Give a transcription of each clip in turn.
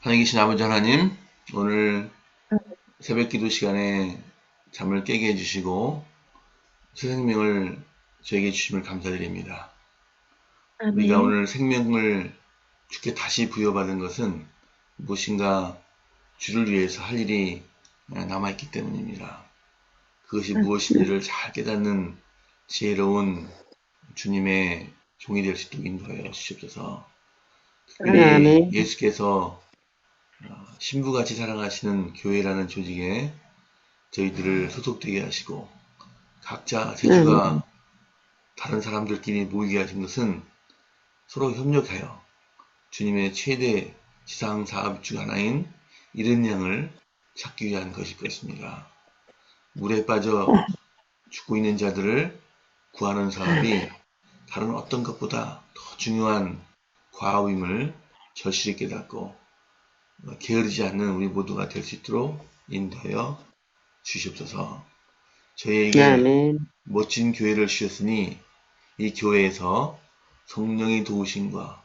하나님 계신 아버지 하나님, 오늘 새벽 기도 시간에 잠을 깨게 해주시고 새 생명을 저에게 주심을 감사드립니다. 우리가 아멘. 오늘 생명을 주께 다시 부여받은 것은 무엇인가 주를 위해서 할 일이 남아있기 때문입니다. 그것이 무엇인지를 잘 깨닫는 지혜로운 주님의 종이 될 수 있도록 인도하여 주시옵소서. 특별히 아멘. 예수께서 신부같이 사랑하시는 교회라는 조직에 저희들을 소속되게 하시고 각자 아멘. 재주가 다른 사람들끼리 모이게 하신 것은 서로 협력하여 주님의 최대 지상 사업 중 하나인 잃은 양을 찾기 위한 것일 것입니다. 물에 빠져 죽고 있는 자들을 구하는 사업이 다른 어떤 것보다 더 중요한 과업임을 절실히 깨닫고 게으르지 않는 우리 모두가 될 수 있도록 인도하여 주시옵소서. 저희에게 아멘. 멋진 교회를 주셨으니 이 교회에서 성령의 도우심과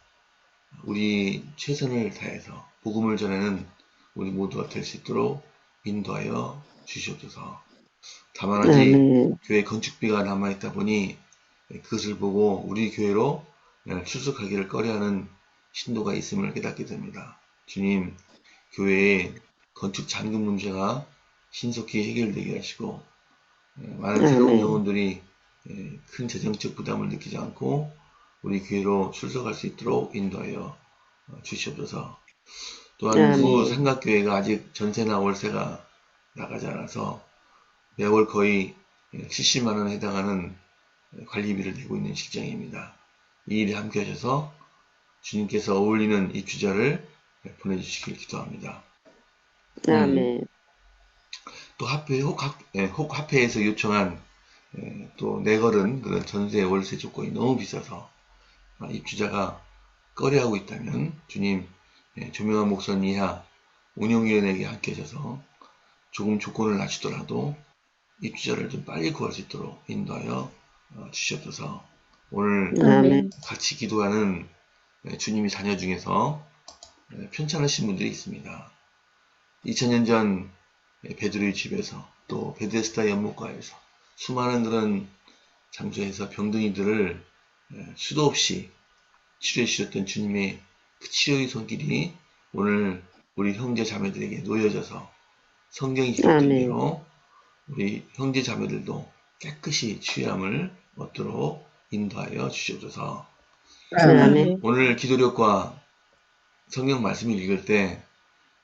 우리 최선을 다해서 복음을 전하는 우리 모두가 될 수 있도록 인도하여 주시옵소서. 다만 아직 아멘. 교회 건축비가 남아있다 보니 그것을 보고 우리 교회로 출석하기를 꺼려하는 신도가 있음을 깨닫게 됩니다. 주님, 교회의 건축 잔금 문제가 신속히 해결되게 하시고 많은 새로운 아멘. 영혼들이 큰 재정적 부담을 느끼지 않고 우리 교회로 출석할 수 있도록 인도하여 주시옵소서. 또한 두 아멘. 삼각교회가 아직 전세나 월세가 나가지 않아서 매월 거의 70만 원에 해당하는 관리비를 내고 있는 실정입니다. 이 일에 함께 하셔서 주님께서 어울리는 입주자를 보내주시길 기도합니다. 아멘. 또 혹 합회에서 요청한 또 내걸은 그런 전세 월세 조건이 너무 비싸서 입주자가 꺼려하고 있다면 주님 조명한 목선 이하 운영위원회에게 함께 하셔서 조금 조건을 낮추더라도 입주자를 좀 빨리 구할 수 있도록 인도하여 주시옵소서. 오늘 아멘. 같이 기도하는 주님의 자녀 중에서 편찮으신 분들이 있습니다. 2000년 전 베드로의 집에서 또 베데스다 연못가에서 수많은 그런 장소에서 병든이들을 수도 없이 치료해 주셨던 주님의 그 치료의 손길이 오늘 우리 형제 자매들에게 놓여져서 성경이 기록된 아멘. 대로 우리 형제 자매들도 깨끗이 취함을 얻도록 인도하여 주시옵소서. 아멘. 오늘 기도력과 성경 말씀을 읽을 때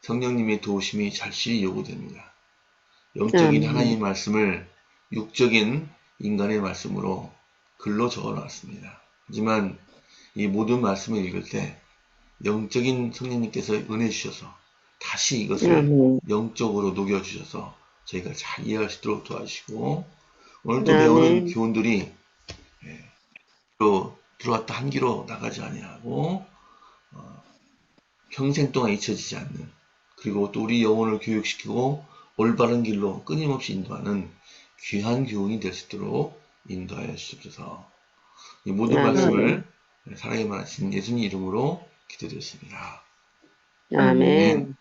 성령님의 도우심이 절실히 요구됩니다. 영적인 아멘. 하나님의 말씀을 육적인 인간의 말씀으로 글로 적어 놨습니다. 하지만 이 모든 말씀을 읽을 때 영적인 성령님께서 은혜 주셔서 다시 이것을 아멘. 영적으로 녹여주셔서 저희가 잘 이해할 수 있도록 도와주시고 오늘 또 배우는 아멘. 교훈들이 또 들어왔다 한 귀로 나가지 아니하고 평생 동안 잊혀지지 않는 그리고 또 우리 영혼을 교육시키고 올바른 길로 끊임없이 인도하는 귀한 교훈이 될 수 있도록 인도하여 주옵소서. 이 모든 아멘. 말씀을 사랑에만 하신 예수님 이름으로 기도드렸습니다. 아멘. 아멘.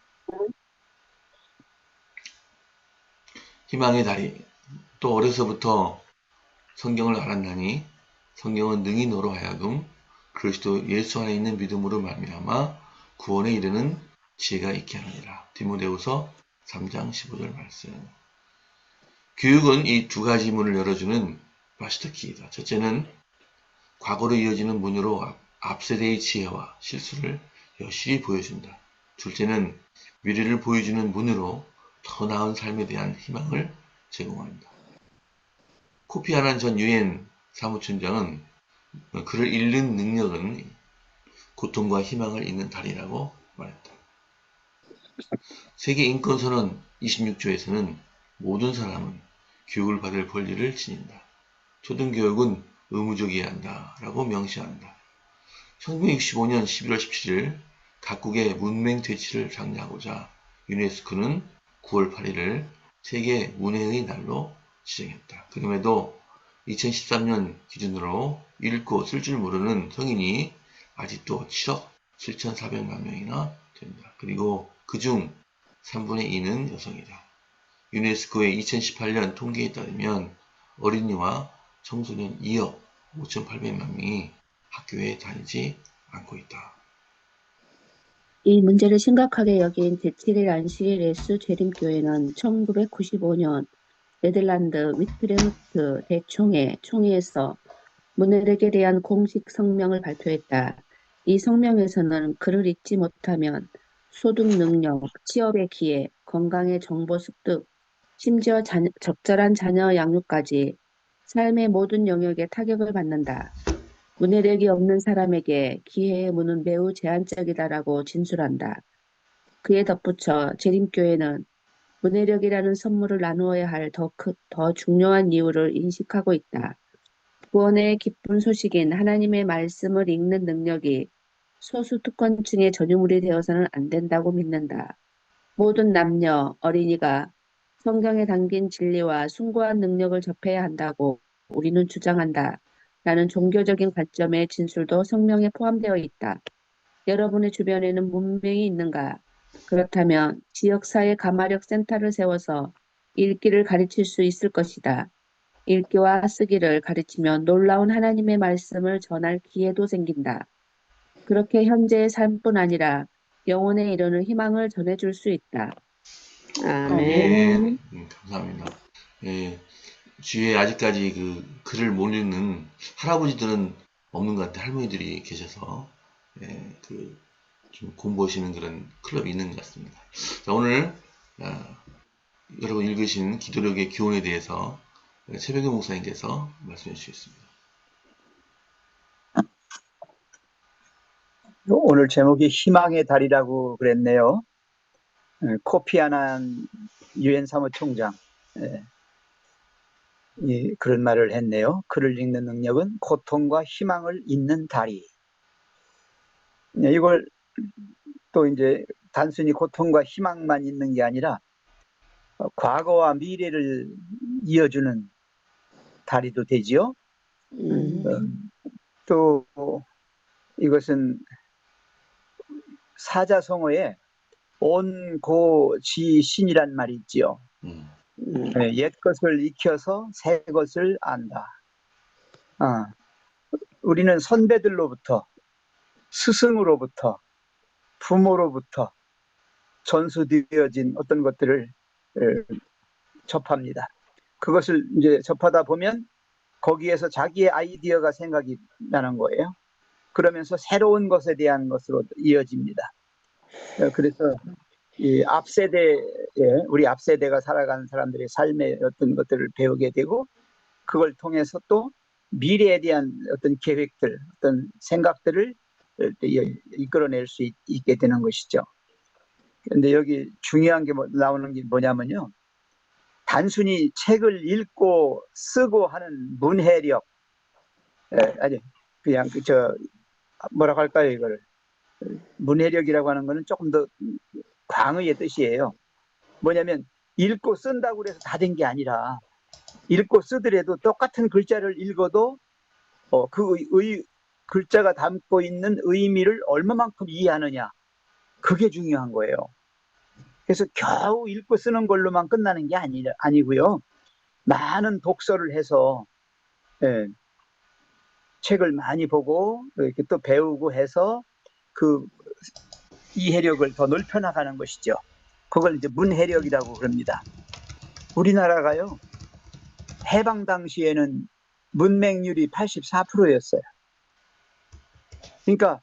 희망의 다리. 또 어려서부터 성경을 알았나니 성경은 능히 너로 하여금 그리스도 예수 안에 있는 믿음으로 말미암아 구원에 이르는 지혜가 있게 하느니라. 디모데후서 3장 15절 말씀. 교육은 이 두 가지 문을 열어주는 마스터키이다. 첫째는 과거로 이어지는 문으로 앞 세대의 지혜와 실수를 여실히 보여준다. 둘째는 미래를 보여주는 문으로 더 나은 삶에 대한 희망을 제공한다. 코피 아난 전 유엔 사무총장은 그를 읽는 능력은 고통과 희망을 잇는 달이라고 말했다. 세계 인권선언 26조에서는 모든 사람은 교육을 받을 권리를 지닌다. 초등교육은 의무적이어야 한다라고 명시한다. 1965년 11월 17일 각국의 문맹 퇴치를 장려하고자 유네스코는 9월 8일을 세계 문해의 날로 지정했다. 그럼에도 2013년 기준으로 읽고 쓸 줄 모르는 성인이 아직도 7억 7,400만 명이나 됩니다. 그리고 그중 3분의 2는 여성이다. 유네스코의 2018년 통계에 따르면 어린이와 청소년 2억 5,800만 명이 학교에 다니지 않고 있다. 이 문제를 심각하게 여긴 제7일 안식일 예수 재림교회는 1995년 네덜란드 위트레흐트 대총회 총회에서 문해력에 대한 공식 성명을 발표했다. 이 성명에서는 그를 잊지 못하면 소득 능력, 취업의 기회, 건강의 정보 습득, 심지어 적절한 자녀 양육까지 삶의 모든 영역에 타격을 받는다. 문해력이 없는 사람에게 기회의 문은 매우 제한적이다라고 진술한다. 그에 덧붙여 재림교회는 문해력이라는 선물을 나누어야 할 더 중요한 이유를 인식하고 있다. 구원의 기쁜 소식인 하나님의 말씀을 읽는 능력이 소수 특권층의 전유물이 되어서는 안 된다고 믿는다. 모든 남녀, 어린이가 성경에 담긴 진리와 숭고한 능력을 접해야 한다고 우리는 주장한다. 라는 종교적인 관점의 진술도 성명에 포함되어 있다. 여러분의 주변에는 문명이 있는가? 그렇다면 지역사회 가마력 센터를 세워서 읽기를 가르칠 수 있을 것이다. 읽기와 쓰기를 가르치면 놀라운 하나님의 말씀을 전할 기회도 생긴다. 그렇게 현재의 삶뿐 아니라 영혼에 이르는 희망을 전해줄 수 있다. 아멘. 아멘. 감사합니다. 예, 주위에 아직까지 그 글을 못 읽는 할아버지들은 없는 것 같아요. 할머니들이 계셔서 예, 좀 공부하시는 그런 클럽이 있는 것 같습니다. 자, 오늘 여러분 읽으신 기도력의 기원에 대해서 최백현 목사님께서 말씀해 주시겠습니다. 오늘 제목이 희망의 달이라고 그랬네요. 코피 아난 유엔 사무총장 그런 말을 했네요. 글을 읽는 능력은 고통과 희망을 잇는 달이. 이걸 또 이제 단순히 고통과 희망만 있는 게 아니라 과거와 미래를 이어주는 다리도 되지요. 또 이것은 사자성어에 온고지신이란 말이 있지요. 옛 것을 익혀서 새 것을 안다. 우리는 선배들로부터, 스승으로부터, 부모로부터 전수되어진 어떤 것들을 접합니다. 그것을 이제 접하다 보면 거기에서 자기의 아이디어가 생각이 나는 거예요. 그러면서 새로운 것에 대한 것으로 이어집니다. 그래서 이 앞세대에, 우리 앞세대가 살아가는 사람들의 삶의 어떤 것들을 배우게 되고, 그걸 통해서 또 미래에 대한 어떤 계획들, 어떤 생각들을 이끌어낼 수 있게 되는 것이죠. 그런데 여기 중요한 게 나오는 게 뭐냐면요. 단순히 책을 읽고 쓰고 하는 문해력, 아니, 그냥 뭐라고 할까요, 이거를. 문해력이라고 하는 거는 조금 더 광의의 뜻이에요. 뭐냐면 읽고 쓴다고 해서 다 된 게 아니라, 읽고 쓰더라도 똑같은 글자를 읽어도 글자가 담고 있는 의미를 얼마만큼 이해하느냐, 그게 중요한 거예요. 그래서 겨우 읽고 쓰는 걸로만 끝나는 게 아니고요. 많은 독서를 해서 책을 많이 보고 이렇게 또 배우고 해서 그 이해력을 더 넓혀나가는 것이죠. 그걸 이제 문해력이라고 그럽니다. 우리나라가요, 해방 당시에는 문맹률이 84%였어요. 그러니까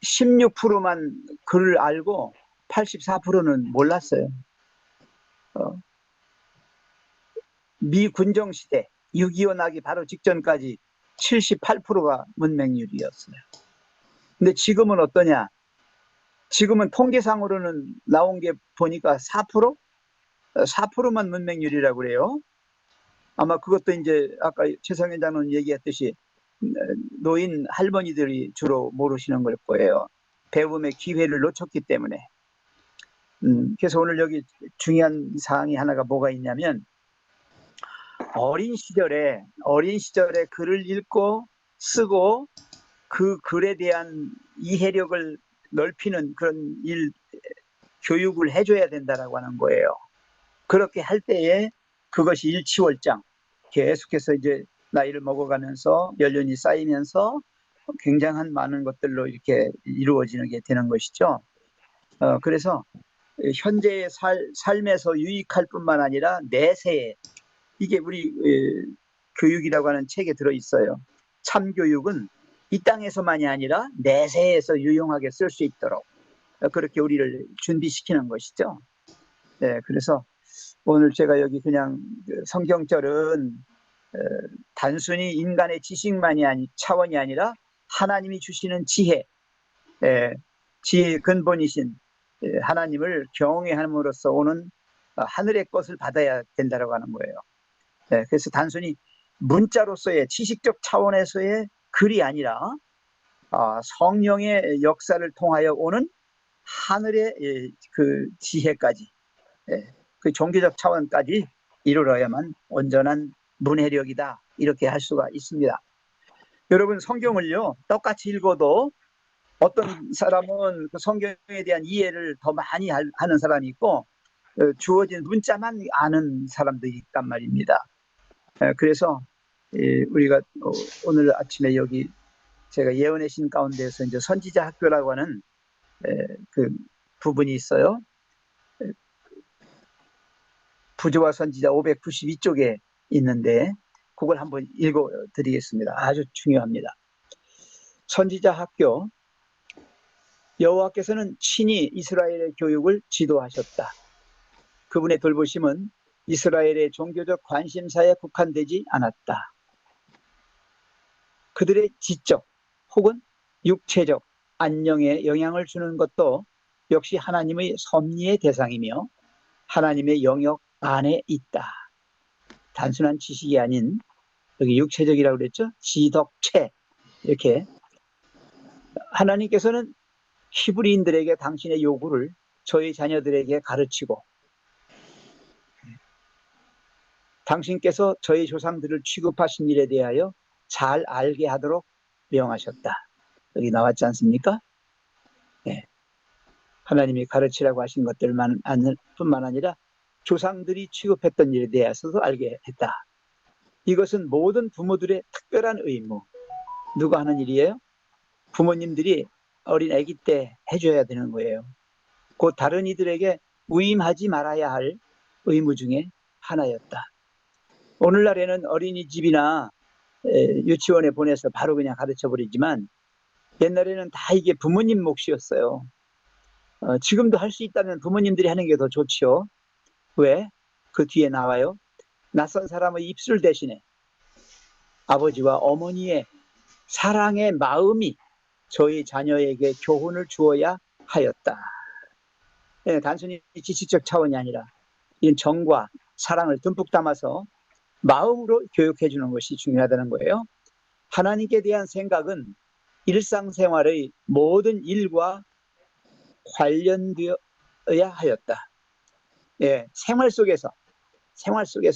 16%만 글을 알고 84%는 몰랐어요. 미 군정 시대 6.25 나기 바로 직전까지 78%가 문맹률이었어요. 근데 지금은 어떠냐? 지금은 통계상으로는 나온 게 보니까 4%? 4%만 문맹률이라고 그래요. 아마 그것도 이제 아까 최성현 장로님 얘기했듯이 노인 할머니들이 주로 모르시는 걸 거예요. 배움의 기회를 놓쳤기 때문에. 그래서 오늘 여기 중요한 사항이 하나가 뭐가 있냐면, 어린 시절에 글을 읽고 쓰고 그 글에 대한 이해력을 넓히는 그런 교육을 해줘야 된다라고 하는 거예요. 그렇게 할 때에 그것이 일치월장 계속해서 이제 나이를 먹어가면서 연륜이 쌓이면서 굉장한 많은 것들로 이렇게 이루어지는 게 되는 것이죠. 그래서 현재의 삶에서 유익할 뿐만 아니라 내세에, 이게 우리 교육이라고 하는 책에 들어있어요. 참교육은 이 땅에서만이 아니라 내세에서 유용하게 쓸 수 있도록 그렇게 우리를 준비시키는 것이죠. 네, 그래서 오늘 제가 여기 그냥 성경절은 단순히 인간의 지식만이 차원이 아니라 하나님이 주시는 지혜, 지혜의 근본이신 하나님을 경외함으로써 오는 하늘의 것을 받아야 된다고 하는 거예요. 그래서 단순히 문자로서의 지식적 차원에서의 글이 아니라 성령의 역사를 통하여 오는 하늘의 그 지혜까지, 그 종교적 차원까지 이르러야만 온전한 문해력이다, 이렇게 할 수가 있습니다. 여러분, 성경을요 똑같이 읽어도 어떤 사람은 그 성경에 대한 이해를 더 많이 하는 사람이 있고 주어진 문자만 아는 사람도 있단 말입니다. 그래서 우리가 오늘 아침에 여기 제가 예언의 신 가운데서 이제 선지자 학교라고 하는 그 부분이 있어요. 부조와 선지자 592쪽에 있는데 그걸 한번 읽어 드리겠습니다. 아주 중요합니다. 선지자 학교. 여호와께서는 친히 이스라엘의 교육을 지도하셨다. 그분의 돌보심은 이스라엘의 종교적 관심사에 국한되지 않았다. 그들의 지적 혹은 육체적 안녕에 영향을 주는 것도 역시 하나님의 섭리의 대상이며 하나님의 영역 안에 있다. 단순한 지식이 아닌, 여기 육체적이라고 그랬죠? 지덕체. 이렇게 하나님께서는 히브리인들에게 당신의 요구를 저희 자녀들에게 가르치고 당신께서 저희 조상들을 취급하신 일에 대하여 잘 알게 하도록 명하셨다. 여기 나왔지 않습니까? 네. 하나님이 가르치라고 하신 것들만 뿐만 아니라 조상들이 취급했던 일에 대해서도 알게 했다. 이것은 모든 부모들의 특별한 의무. 누가 하는 일이에요? 부모님들이 어린 아기 때 해줘야 되는 거예요. 곧 다른 이들에게 위임하지 말아야 할 의무 중에 하나였다. 오늘날에는 어린이집이나 유치원에 보내서 바로 그냥 가르쳐버리지만 옛날에는 다 이게 부모님 몫이었어요. 지금도 할 수 있다면 부모님들이 하는 게 더 좋죠. 왜? 그 뒤에 나와요. 낯선 사람의 입술 대신에 아버지와 어머니의 사랑의 마음이 저희 자녀에게 교훈을 주어야 하였다. 단순히 지식적 차원이 아니라 이런 정과 사랑을 듬뿍 담아서 마음으로 교육해 주는 것이 중요하다는 거예요. 하나님께 대한 생각은 일상생활의 모든 일과 관련되어야 하였다. 생활 속에서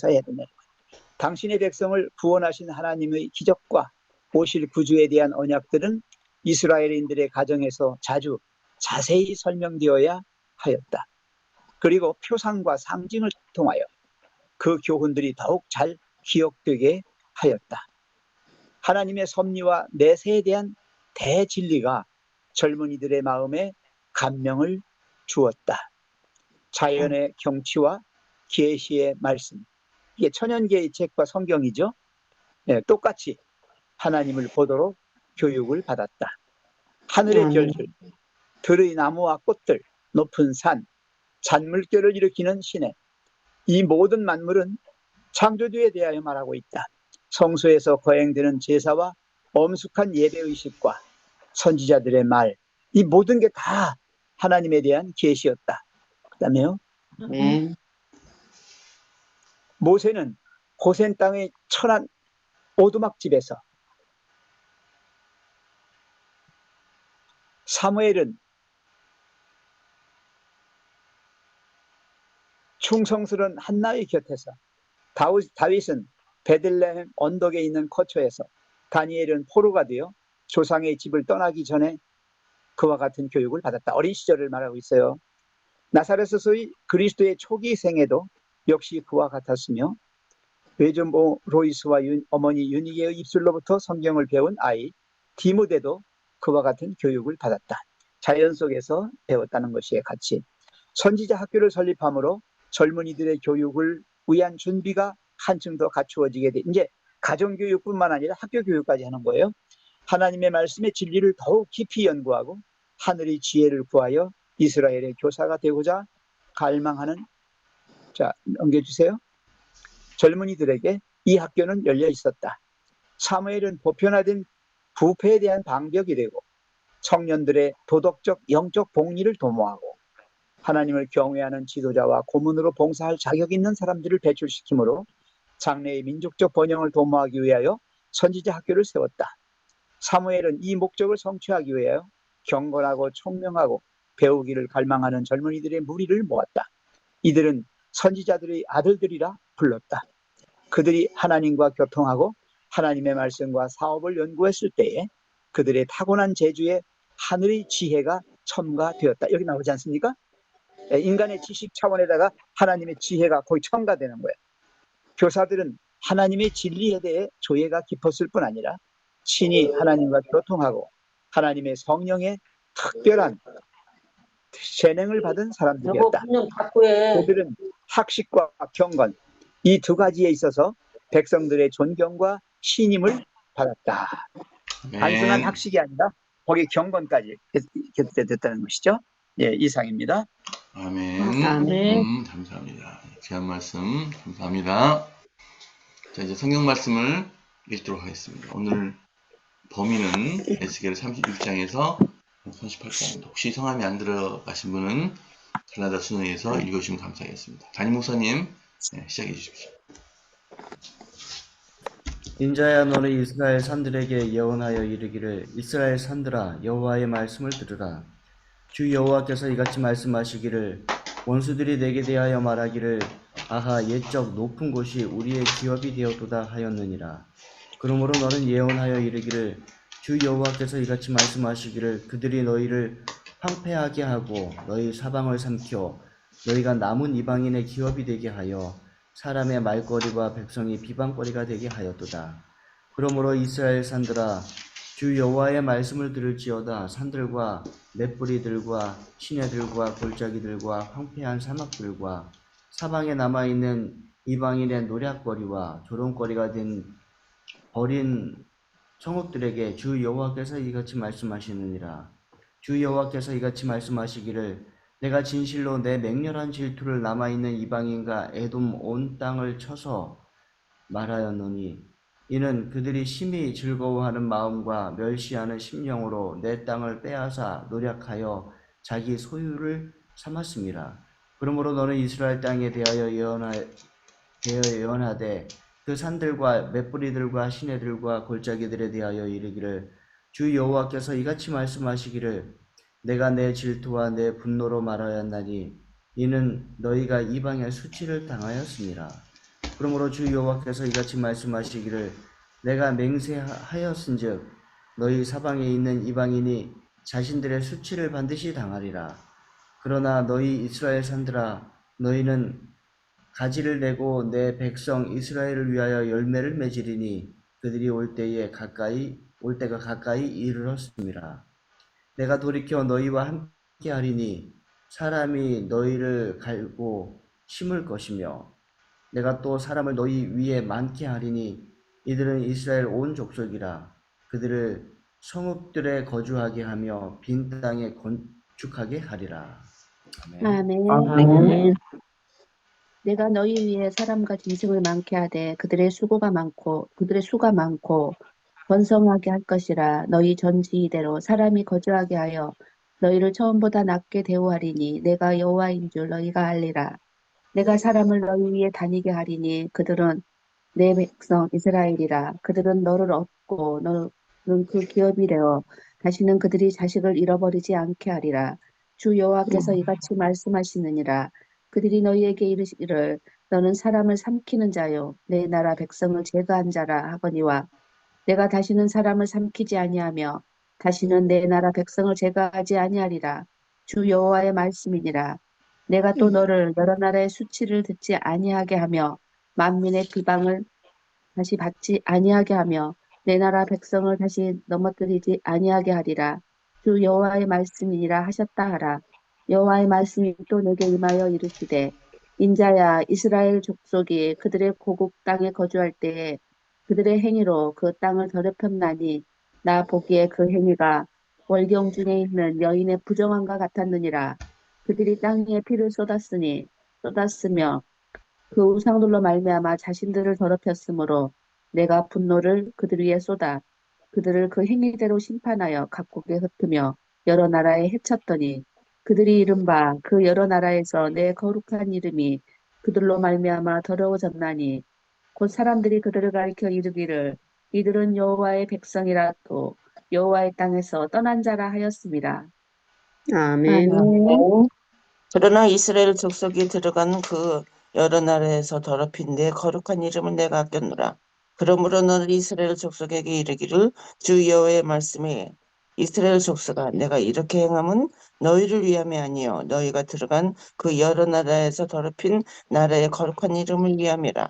해야 된다. 당신의 백성을 구원하신 하나님의 기적과 오실 구주에 대한 언약들은 이스라엘인들의 가정에서 자주 자세히 설명되어야 하였다. 그리고 표상과 상징을 통하여 그 교훈들이 더욱 잘 기억되게 하였다. 하나님의 섭리와 내세에 대한 대진리가 젊은이들의 마음에 감명을 주었다. 자연의 경치와 계시의 말씀, 이게 천연계의 책과 성경이죠. 똑같이 하나님을 보도록 교육을 받았다. 하늘의 별들, 들의 나무와 꽃들, 높은 산, 잔물결을 일으키는 시내, 이 모든 만물은 창조주에 대하여 말하고 있다. 성소에서 거행되는 제사와 엄숙한 예배의식과 선지자들의 말, 이 모든 게 다 하나님에 대한 계시였다. 그 다음에요. 모세는 고센 땅의 천한 오두막집에서, 사무엘은 충성스러운 한나의 곁에서, 다윗은 베들레헴 언덕에 있는 거처에서, 다니엘은 포로가 되어 조상의 집을 떠나기 전에 그와 같은 교육을 받았다. 어린 시절을 말하고 있어요. 나사렛에서의 그리스도의 초기 생애도 역시 그와 같았으며 외조모 로이스와 어머니 유니게의 입술로부터 성경을 배운 아이 디모데도 그와 같은 교육을 받았다. 자연 속에서 배웠다는 것이 가치. 선지자 학교를 설립함으로 젊은이들의 교육을 위한 준비가 한층 더 갖추어지게 돼. 이제 가정교육뿐만 아니라 학교교육까지 하는 거예요. 하나님의 말씀의 진리를 더욱 깊이 연구하고 하늘의 지혜를 구하여 이스라엘의 교사가 되고자 갈망하는, 자, 넘겨주세요. 젊은이들에게 이 학교는 열려 있었다. 사무엘은 보편화된 부패에 대한 방벽이 되고 청년들의 도덕적 영적 복리를 도모하고 하나님을 경외하는 지도자와 고문으로 봉사할 자격 있는 사람들을 배출시키므로 장래의 민족적 번영을 도모하기 위하여 선지자 학교를 세웠다. 사무엘은 이 목적을 성취하기 위하여 경건하고 총명하고 배우기를 갈망하는 젊은이들의 무리를 모았다. 이들은 선지자들의 아들들이라 불렀다. 그들이 하나님과 교통하고 하나님의 말씀과 사업을 연구했을 때에 그들의 타고난 재주에 하늘의 지혜가 첨가되었다. 여기 나오지 않습니까? 인간의 지식 차원에다가 하나님의 지혜가 거의 첨가되는 거예요. 교사들은 하나님의 진리에 대해 조예가 깊었을 뿐 아니라 친히 하나님과 교통하고 하나님의 성령의 특별한 재능을 받은 사람들이었다. 그들은 학식과 경건, 이 두 가지에 있어서 백성들의 존경과 신임을 받았다. 단순한 학식이 아니라 거기에 경건까지 됐다는 것이죠. 예, 이상입니다. 아멘. 아멘. 감사합니다. 귀한 말씀 감사합니다. 자, 이제 성경 말씀을 읽도록 하겠습니다. 오늘 범위는 에스겔 36장에서 38장입니다. 혹시 성함이 안 들어가신 분은 갈라다 순회에서 읽으시면 감사하겠습니다. 담임 목사님, 시작해 주십시오. 인자야, 너는 이스라엘 산들에게 예언하여 이르기를, 이스라엘 산들아, 여호와의 말씀을 들으라. 주 여호와께서 이같이 말씀하시기를, 원수들이 내게 대하여 말하기를, 아하, 옛적 높은 곳이 우리의 기업이 되었도다 하였느니라. 그러므로 너는 예언하여 이르기를, 주 여호와께서 이같이 말씀하시기를, 그들이 너희를 황폐하게 하고 너희 사방을 삼켜 너희가 남은 이방인의 기업이 되게 하여 사람의 말거리와 백성이 비방거리가 되게 하였도다. 그러므로 이스라엘 산들아, 주 여호와의 말씀을 들을지어다. 산들과 맷뿌리들과 시내들과 골짜기들과 황폐한 사막들과 사방에 남아있는 이방인의 노략거리와 조롱거리가 된 버린 성읍들에게 주 여호와께서 이같이 말씀하시느니라. 주 여호와께서 이같이 말씀하시기를, 내가 진실로 내 맹렬한 질투를 남아있는 이방인과 에돔 온 땅을 쳐서 말하였노니, 이는 그들이 심히 즐거워하는 마음과 멸시하는 심령으로 내 땅을 빼앗아 노략하여 자기 소유를 삼았음이라. 그러므로 너는 이스라엘 땅에 대하여 예언하되 그 산들과 맷뿌리들과 시내들과 골짜기들에 대하여 이르기를, 주 여호와께서 이같이 말씀하시기를, 내가 내 질투와 내 분노로 말하였나니 이는 너희가 이방의 수치를 당하였습니다. 그러므로 주 여호와께서 이같이 말씀하시기를, 내가 맹세하였은즉 너희 사방에 있는 이방인이 자신들의 수치를 반드시 당하리라. 그러나 너희 이스라엘 산들아, 너희는 가지를 내고 내 백성 이스라엘을 위하여 열매를 맺으리니 그들이 올 때가 가까이 이르렀습니다. 내가 돌이켜 너희와 함께 하리니 사람이 너희를 갈고 심을 것이며 내가 또 사람을 너희 위에 많게 하리니 이들은 이스라엘 온 족속이라. 그들을 성읍들에 거주하게 하며 빈 땅에 건축하게 하리라. 아멘. 아멘. 내가 너희 위에 사람과 짐승을 많게 하되 그들의 수가 많고 번성하게 할 것이라. 너희 전지이대로 사람이 거주하게 하여 너희를 처음보다 낮게 대우하리니 내가 여호와인 줄 너희가 알리라. 내가 사람을 너희 위에 다니게 하리니 그들은 내 백성 이스라엘이라. 그들은 너를 얻고 너는 그 기업이 되어 다시는 그들이 자식을 잃어버리지 않게 하리라. 주 여호와께서 이같이 말씀하시느니라. 그들이 너희에게 이르시기를, 너는 사람을 삼키는 자요 내 나라 백성을 제거한 자라 하거니와 내가 다시는 사람을 삼키지 아니하며 다시는 내 나라 백성을 제거하지 아니하리라. 주 여호와의 말씀이니라. 내가 또 너를 여러 나라의 수치를 듣지 아니하게 하며 만민의 비방을 다시 받지 아니하게 하며 내 나라 백성을 다시 넘어뜨리지 아니하게 하리라. 주 여호와의 말씀이니라 하셨다 하라. 여호와의 말씀이 또 내게 임하여 이르시되 인자야 이스라엘 족속이 그들의 고국 땅에 거주할 때에 그들의 행위로 그 땅을 더럽혔나니 나 보기에 그 행위가 월경 중에 있는 여인의 부정함과 같았느니라. 그들이 땅 위에 피를 쏟았으며 그 우상들로 말미암아 자신들을 더럽혔으므로 내가 분노를 그들 위에 쏟아 그들을 그 행위대로 심판하여 각국에 흩으며 여러 나라에 해쳤더니 그들이 이른바 그 여러 나라에서 내 거룩한 이름이 그들로 말미암아 더러워졌나니 곧 사람들이 그들을 가리켜 이르기를 이들은 여호와의 백성이라 또 여호와의 땅에서 떠난 자라 하였습니다. 아멘. 아멘. 그러나 이스라엘 족속이 들어간 그 여러 나라에서 더럽힌 내 거룩한 이름을 내가 아꼈노라. 그러므로 너는 이스라엘 족속에게 이르기를 주 여호와의 말씀에 이스라엘 족속아 내가 이렇게 행함은 너희를 위함이 아니요 너희가 들어간 그 여러 나라에서 더럽힌 나라의 거룩한 이름을 위함이라.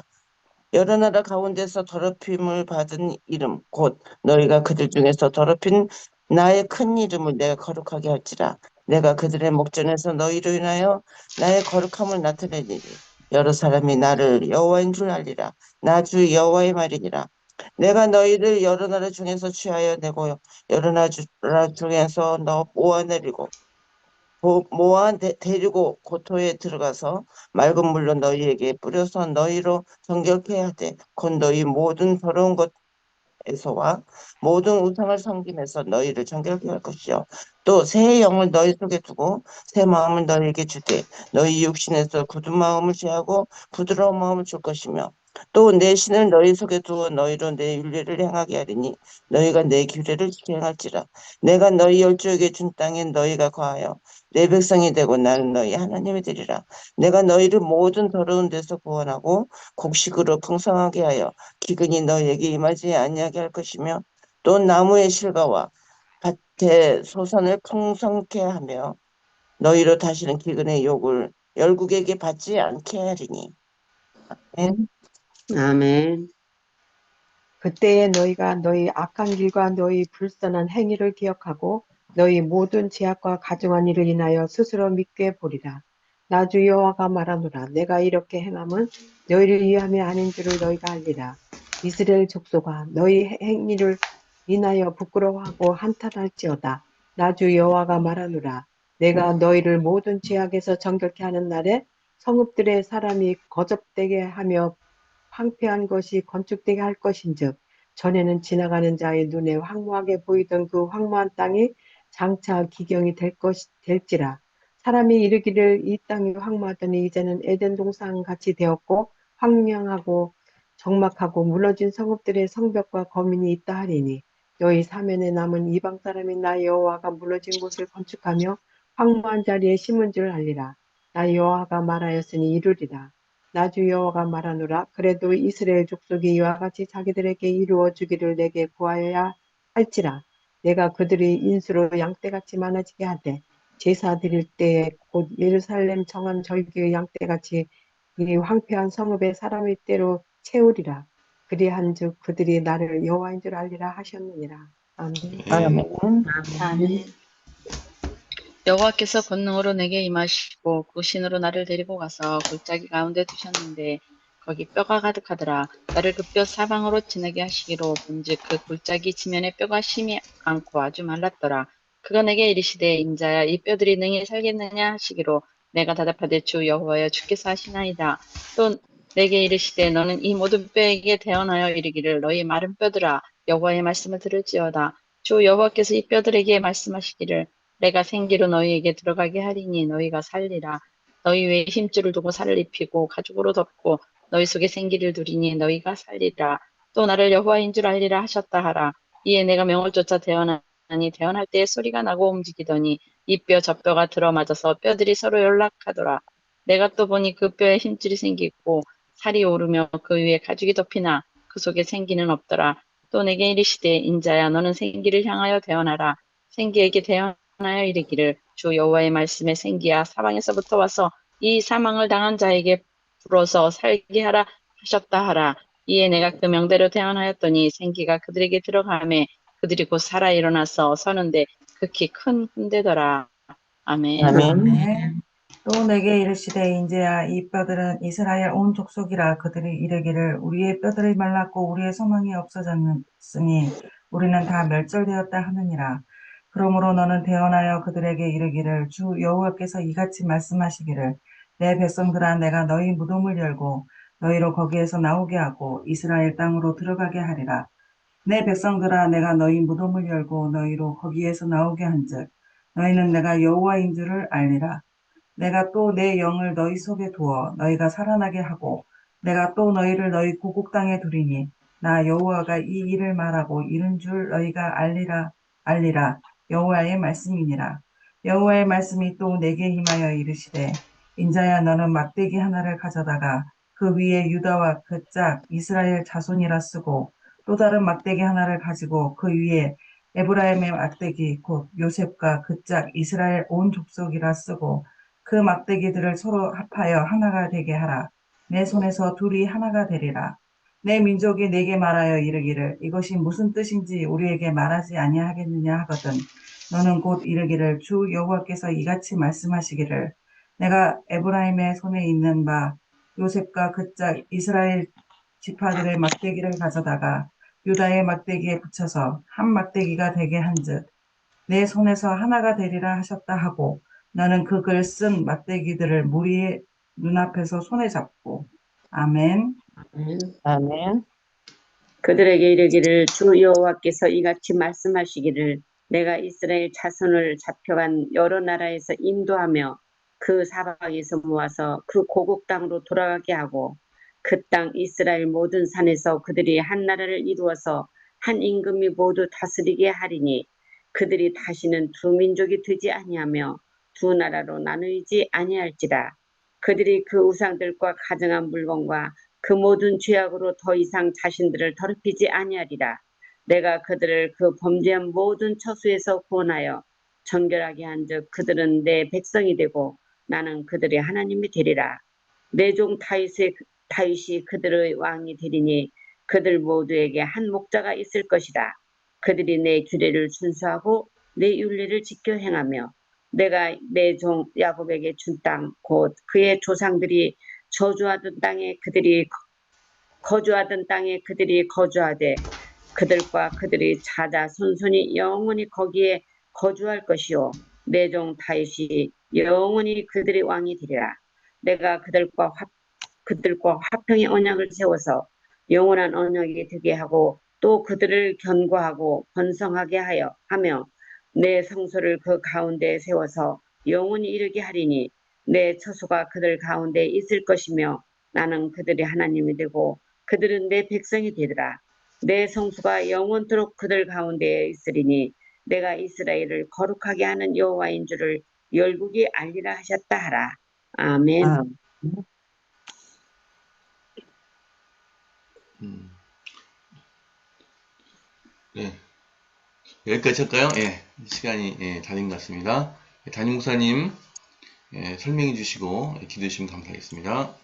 여러 나라 가운데서 더럽힘을 받은 이름 곧 너희가 그들 중에서 더럽힌 나의 큰 이름을 내가 거룩하게 할지라. 내가 그들의 목전에서 너희로 인하여 나의 거룩함을 나타내리니 여러 사람이 나를 여호와인 줄 알리라. 나 주 여호와의 말이니라. 내가 너희를 여러 나라 중에서 취하여 내고 여러 나라 중에서 너 모아내리고 데리고 고토에 들어가서 맑은 물로 너희에게 뿌려서 너희로 정결케 하되 곧 너희 모든 더러운 것에서와 모든 우상을 섬김에서 너희를 정결케 할 것이요 또 새 영을 너희 속에 두고 새 마음을 너희에게 주되 너희 육신에서 굳은 마음을 제하고 부드러운 마음을 줄 것이며 또 내 신을 너희 속에 두어 너희로 내 윤례를 행하게 하리니 너희가 내 규례를 행할지라. 내가 너희 열조에게 준 땅에 너희가 거하여 내 백성이 되고 나는 너희 하나님이 되리라. 내가 너희를 모든 더러운 데서 구원하고 곡식으로 풍성하게 하여 기근이 너희에게 임하지 아니하게 할 것이며 또 나무의 실과와 밭의 소산을 풍성케 하며 너희로 다시는 기근의 욕을 열국에게 받지 않게 하리니. 아멘. 아멘. 그때에 너희가 너희 악한 길과 너희 불선한 행위를 기억하고 너희 모든 죄악과 가증한 일을 인하여 스스로 믿게 보리라. 나 주 여호와가 말하노라. 내가 이렇게 행함은 너희를 위함이 아닌 줄을 너희가 알리라. 이스라엘 족속아 너희 행위를 인하여 부끄러워하고 한탄할지어다. 나 주 여호와가 말하노라. 내가 너희를 모든 죄악에서 정결케 하는 날에 성읍들의 사람이 거접되게 하며 황폐한 것이 건축되게 할 것인즉 전에는 지나가는 자의 눈에 황무하게 보이던 그 황무한 땅이 장차 기경이 될지라. 사람이 이르기를 이 땅이 황무하더니 이제는 에덴 동산 같이 되었고 황량하고 적막하고 무너진 성읍들의 성벽과 거민이 있다 하리니 너희 사면에 남은 이방 사람인 나 여호와가 무너진 곳을 건축하며 황무한 자리에 심은 줄 알리라. 나 여호와가 말하였으니 이루리라. 나 주 여호와가 말하노라. 그래도 이스라엘 족속이 이와 같이 자기들에게 이루어 주기를 내게 구하여야 할지라. 내가 그들이 인수로 양떼같이 많아지게 하되 제사 드릴 때에 곧 예루살렘 정한 절기의 양떼같이 이 황폐한 성읍의 사람의 때로 채우리라. 그리한즉 그들이 나를 여호와인 줄 알리라 하셨느니라. 아멘. 아멘. 아멘. 여호와께서 권능으로 내게 임하시고 그 신으로 나를 데리고 가서 골짜기 가운데 두셨는데 거기 뼈가 가득하더라. 나를 그 뼈 사방으로 지나게 하시기로 본즉 그 골짜기 지면에 뼈가 심이 않고 아주 말랐더라. 그가 내게 이르시되 인자야 이 뼈들이 능히 살겠느냐 하시기로 내가 대답하되 주 여호와여 주께서 하시나이다. 또 내게 이르시되 너는 이 모든 뼈에게 대언하여 이르기를 너희 마른 뼈들아 여호와의 말씀을 들을지어다. 주 여호와께서 이 뼈들에게 말씀하시기를 내가 생기로 너희에게 들어가게 하리니 너희가 살리라. 너희 위에 힘줄을 두고 살을 입히고 가죽으로 덮고 너희 속에 생기를 두리니 너희가 살리라. 또 나를 여호와인 줄 알리라 하셨다 하라. 이에 내가 명을 쫓아 대언하니 대언할 때에 소리가 나고 움직이더니 이 뼈 저 뼈가 들어맞아서 뼈들이 서로 연락하더라. 내가 또 보니 그 뼈에 힘줄이 생기고 살이 오르며 그 위에 가죽이 덮이나 그 속에 생기는 없더라. 또 내게 이르시되 인자야 너는 생기를 향하여 대언하라. 생기에게 대언하여 이르기를 주 여호와의 말씀에 생기야 사방에서부터 와서 이 사망을 당한 자에게 불어서 살게 하라 하셨다 하라. 이에 내가 그 명대로 대언하였더니 생기가 그들에게 들어가매 그들이 곧 살아 일어나서 서는데 극히 큰 군대더라. 아멘. 아멘. 아멘. 또 내게 이르시되 인제야 이 뼈들은 이스라엘 온 족속이라. 그들이 이르기를 우리의 뼈들이 말랐고 우리의 소망이 없어졌으니 우리는 다 멸절되었다 하느니라. 그러므로 너는 대언하여 그들에게 이르기를 주 여호와께서 이같이 말씀하시기를 내 백성들아 내가 너희 무덤을 열고 너희로 거기에서 나오게 하고 이스라엘 땅으로 들어가게 하리라. 내 백성들아 내가 너희 무덤을 열고 너희로 거기에서 나오게 한즉 너희는 내가 여호와인 줄을 알리라. 내가 또 내 영을 너희 속에 두어 너희가 살아나게 하고 내가 또 너희를 너희 고국 땅에 두리니 나 여호와가 이 일을 말하고 이른 줄 너희가 알리라. 여호와의 말씀이니라. 여호와의 말씀이 또 내게 임하여 이르시되 인자야 너는 막대기 하나를 가져다가 그 위에 유다와 그 짝 이스라엘 자손이라 쓰고 또 다른 막대기 하나를 가지고 그 위에 에브라임의 막대기 곧 요셉과 그 짝 이스라엘 온 족속이라 쓰고 그 막대기들을 서로 합하여 하나가 되게 하라. 내 손에서 둘이 하나가 되리라. 내 민족이 내게 말하여 이르기를 이것이 무슨 뜻인지 우리에게 말하지 아니하겠느냐 하거든. 너는 곧 이르기를 주 여호와께서 이같이 말씀하시기를 내가 에브라임의 손에 있는 바 요셉과 그 짝 이스라엘 지파들의 막대기를 가져다가 유다의 막대기에 붙여서 한 막대기가 되게 한즉 내 손에서 하나가 되리라 하셨다 하고 나는 그 글 쓴 막대기들을 무리의 눈앞에서 손에 잡고 아멘. 아멘. 그들에게 이르기를 주 여호와께서 이같이 말씀하시기를 내가 이스라엘 자손을 잡혀간 여러 나라에서 인도하며 그 사방에서 모아서 그 고국 땅으로 돌아가게 하고 그 땅 이스라엘 모든 산에서 그들이 한 나라를 이루어서 한 임금이 모두 다스리게 하리니 그들이 다시는 두 민족이 되지 아니하며 두 나라로 나누이지 아니할지라. 그들이 그 우상들과 가증한 물건과 그 모든 죄악으로 더 이상 자신들을 더럽히지 아니하리라. 내가 그들을 그 범죄한 모든 처수에서 구원하여 정결하게 한즉 그들은 내 백성이 되고 나는 그들의 하나님이 되리라. 내 종 다윗이 그들의 왕이 되리니 그들 모두에게 한 목자가 있을 것이다. 그들이 내 규례를 순수하고 내 윤리를 지켜 행하며 내가 내 종 야곱에게 준 땅 곧 그의 조상들이 거주하던 땅에 그들이 거주하되 그들과 그들의 자자 손손이 영원히 거기에 거주할 것이요 내 종 다윗이 영원히 그들의 왕이 되리라. 내가 그들과 화평의 언약을 세워서 영원한 언약이 되게 하고 또 그들을 견고하고 번성하게 하며 내 성소를 그 가운데에 세워서 영원히 이르게 하리니 내 처소가 그들 가운데 있을 것이며 나는 그들의 하나님이 되고 그들은 내 백성이 되리라. 내 성소가 영원토록 그들 가운데에 있으리니 내가 이스라엘을 거룩하게 하는 여호와인 줄을 열국이 알리라 하셨다 하라. 아멘. 네. 여기까지 할까요? 예. 시간이 다 된 것 같습니다. 담임 목사님 설명해 주시고 기도해 주시면 감사하겠습니다.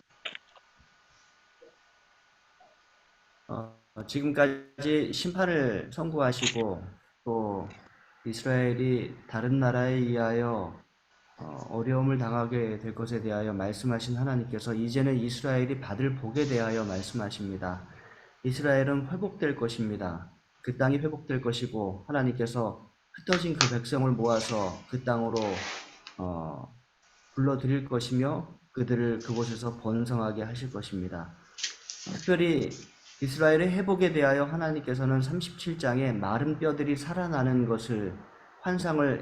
지금까지 심판을 선고하시고 또 이스라엘이 다른 나라에 의하여 어려움을 당하게 될 것에 대하여 말씀하신 하나님께서 이제는 이스라엘이 받을 복에 대하여 말씀하십니다. 이스라엘은 회복될 것입니다. 그 땅이 회복될 것이고 하나님께서 흩어진 그 백성을 모아서 그 땅으로 불러들일 것이며 그들을 그곳에서 번성하게 하실 것입니다. 특별히 이스라엘의 회복에 대하여 하나님께서는 37장에 마른 뼈들이 살아나는 것을 환상을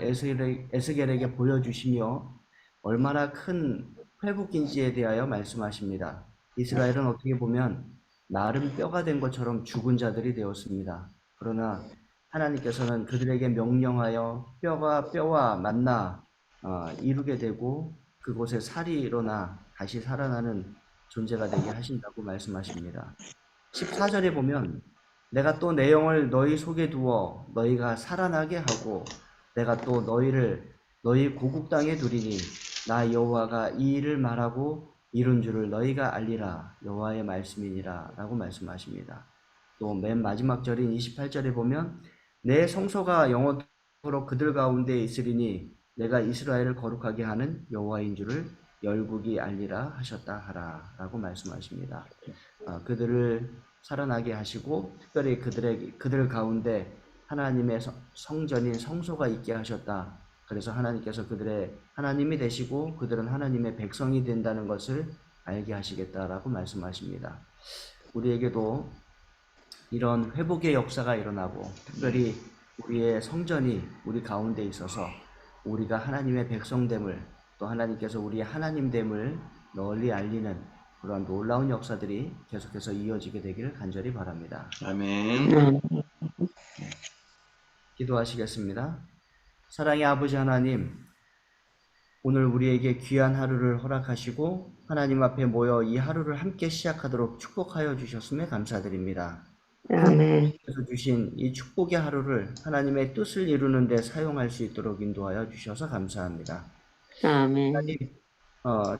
에스겔에게 보여주시며 얼마나 큰 회복인지에 대하여 말씀하십니다. 이스라엘은 어떻게 보면 마른 뼈가 된 것처럼 죽은 자들이 되었습니다. 그러나 하나님께서는 그들에게 명령하여 뼈가 뼈와 만나 이루게 되고 그곳에 살이 일어나 다시 살아나는 존재가 되게 하신다고 말씀하십니다. 14절에 보면 내가 또 내 영을 너희 속에 두어 너희가 살아나게 하고 내가 또 너희를 너희 고국 땅에 두리니 나 여호와가 이 일을 말하고 이룬 줄을 너희가 알리라. 여호와의 말씀이니라 라고 말씀하십니다. 또 맨 마지막 절인 28절에 보면 내 성소가 영원토록 그들 가운데 있으리니 내가 이스라엘을 거룩하게 하는 여호와인 줄을 열국이 알리라 하셨다 하라 라고 말씀하십니다. 그들을 살아나게 하시고 특별히 그들 가운데 하나님의 성전인 성소가 있게 하셨다. 그래서 하나님께서 그들의 하나님이 되시고 그들은 하나님의 백성이 된다는 것을 알게 하시겠다라고 말씀하십니다. 우리에게도 이런 회복의 역사가 일어나고 특별히 우리의 성전이 우리 가운데 있어서 우리가 하나님의 백성됨을 또 하나님께서 우리의 하나님됨을 널리 알리는 그런 놀라운 역사들이 계속해서 이어지게 되기를 간절히 바랍니다. 아멘. 기도하시겠습니다. 사랑의 아버지 하나님, 오늘 우리에게 귀한 하루를 허락하시고 하나님 앞에 모여 이 하루를 함께 시작하도록 축복하여 주셨음에 감사드립니다. 하나님께서 주신 이 축복의 하루를 하나님의 뜻을 이루는 데 사용할 수 있도록 인도하여 주셔서 감사합니다. 하나님,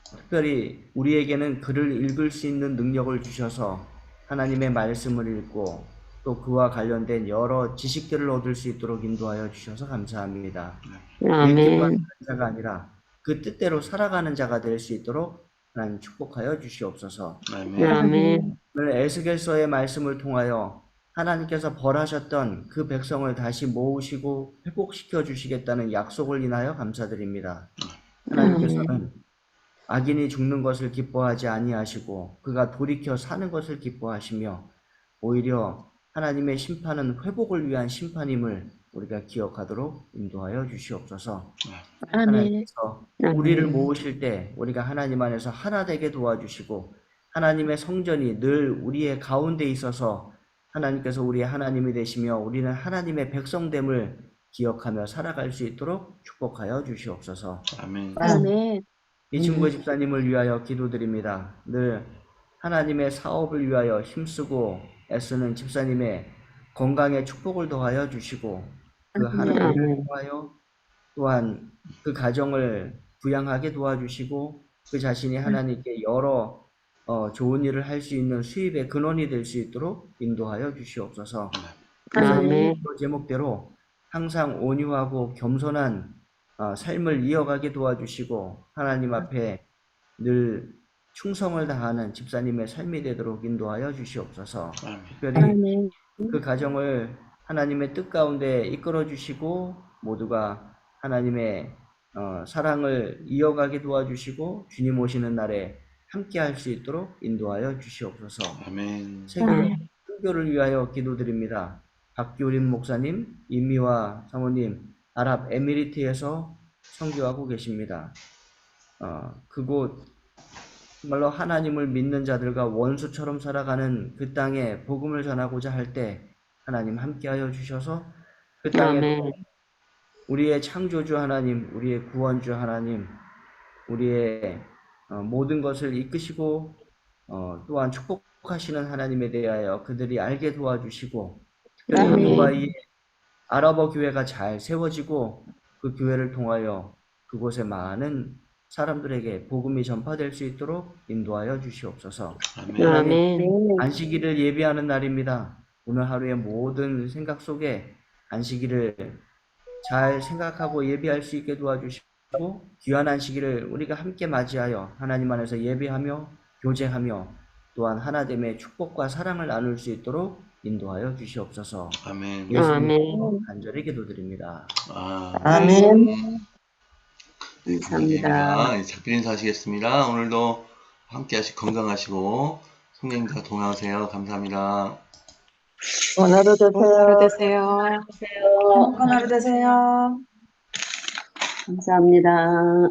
특별히 우리에게는 글을 읽을 수 있는 능력을 주셔서 하나님의 말씀을 읽고 또 그와 관련된 여러 지식들을 얻을 수 있도록 인도하여 주셔서 감사합니다. 기도하는 자가 아니라 그 뜻대로 살아가는 자가 될 수 있도록 하나님 축복하여 주시옵소서. 오늘 에스겔서의 말씀을 통하여 하나님께서 벌하셨던 그 백성을 다시 모으시고 회복시켜 주시겠다는 약속을 인하여 감사드립니다. 하나님께서는 악인이 죽는 것을 기뻐하지 아니하시고 그가 돌이켜 사는 것을 기뻐하시며 오히려 하나님의 심판은 회복을 위한 심판임을 우리가 기억하도록 인도하여 주시옵소서. 하나님께서 우리를 모으실 때 우리가 하나님 안에서 하나 되게 도와주시고 하나님의 성전이 늘 우리의 가운데 있어서 하나님께서 우리의 하나님이 되시며 우리는 하나님의 백성됨을 기억하며 살아갈 수 있도록 축복하여 주시옵소서. 아멘. 이충구 집사님을 위하여 기도드립니다. 늘 하나님의 사업을 위하여 힘쓰고 애쓰는 집사님의 건강에 축복을 더하여 주시고 그 하나님을 통하여 또한 그 가정을 부양하게 도와주시고 그 자신이 하나님께 여러 좋은 일을 할 수 있는 수입의 근원이 될 수 있도록 인도하여 주시옵소서. 집사님의 제목대로 항상 온유하고 겸손한 삶을 이어가게 도와주시고 하나님 앞에 늘 충성을 다하는 집사님의 삶이 되도록 인도하여 주시옵소서. 특별히 그 가정을 하나님의 뜻 가운데 이끌어 주시고 모두가 하나님의 사랑을 이어가게 도와주시고 주님 오시는 날에 함께 할 수 있도록 인도하여 주시옵소서. 아멘. 세계 선교를 위하여 기도드립니다. 박규림 목사님, 임미화 사모님, 아랍에미리트에서 선교하고 계십니다. 그곳 정말로 하나님을 믿는 자들과 원수처럼 살아가는 그 땅에 복음을 전하고자 할 때 하나님 함께하여 주셔서 그 땅에 우리의 창조주 하나님, 우리의 구원주 하나님, 우리의 모든 것을 이끄시고 또한 축복하시는 하나님에 대하여 그들이 알게 도와주시고 특별히 두바이의 아랍어 교회가 잘 세워지고 그 교회를 통하여 그곳에 많은 사람들에게 복음이 전파될 수 있도록 인도하여 주시옵소서. 안식일을 예비하는 날입니다. 오늘 하루의 모든 생각 속에 안식일을 잘 생각하고 예비할 수 있게 도와주시고 귀한 안식일을 우리가 함께 맞이하여 하나님 안에서 예배하며 교제하며 또한 하나됨의 축복과 사랑을 나눌 수 있도록 인도하여 주시옵소서. 아멘. 예수님으로 간절히 기도드립니다. 아멘. 네, 감사합니다. 작별 인사하시겠습니다. 오늘도 함께 건강하시고 성령님과 동행하세요. 감사합니다. 좋은 하루 되세요. 행복한 하루 되세요. 감사합니다.